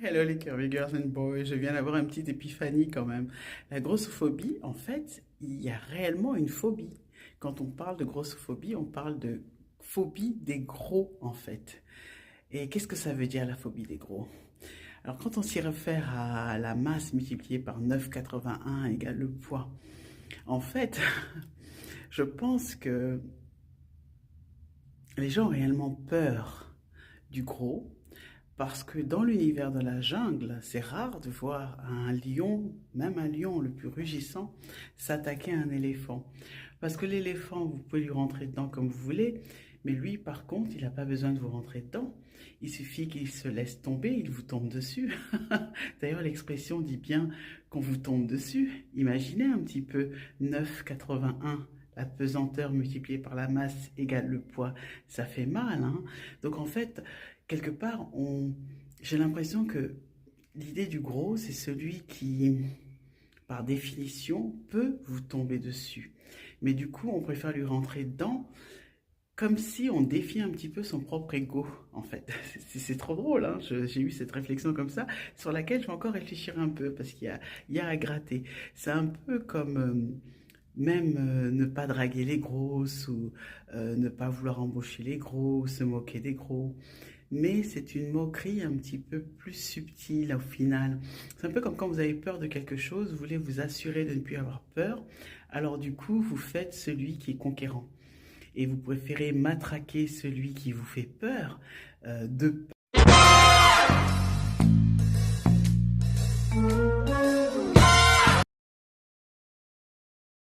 Hello les curvy girls and boys, je viens d'avoir une petite épiphanie quand même. La grossophobie, en fait, il y a réellement une phobie. Quand on parle de grossophobie, on parle de phobie des gros en fait. Et qu'est-ce que ça veut dire la phobie des gros? Alors quand on s'y réfère à la masse multipliée par 9,81 égale le poids, en fait, je pense que les gens ont réellement peur du gros. Parce que dans l'univers de la jungle, c'est rare de voir un lion, même un lion le plus rugissant, s'attaquer à un éléphant. Parce que l'éléphant, vous pouvez lui rentrer dedans comme vous voulez, mais lui, par contre, il n'a pas besoin de vous rentrer dedans. Il suffit qu'il se laisse tomber, il vous tombe dessus. D'ailleurs, l'expression dit bien qu'on vous tombe dessus. Imaginez un petit peu 9,81. La pesanteur multipliée par la masse égale le poids, ça fait mal, hein? Donc en fait, quelque part, j'ai l'impression que l'idée du gros, c'est celui qui, par définition, peut vous tomber dessus. Mais du coup, on préfère lui rentrer dedans comme si on défiait un petit peu son propre ego, en fait. C'est trop drôle, hein. J'ai eu cette réflexion comme ça, sur laquelle je vais encore réfléchir un peu, parce qu'il y a à gratter. C'est un peu comme même ne pas draguer les grosses, ou ne pas vouloir embaucher les gros, ou se moquer des gros. Mais c'est une moquerie un petit peu plus subtile au final. C'est un peu comme quand vous avez peur de quelque chose, vous voulez vous assurer de ne plus avoir peur, alors du coup vous faites celui qui est conquérant. Et vous préférez matraquer celui qui vous fait peur de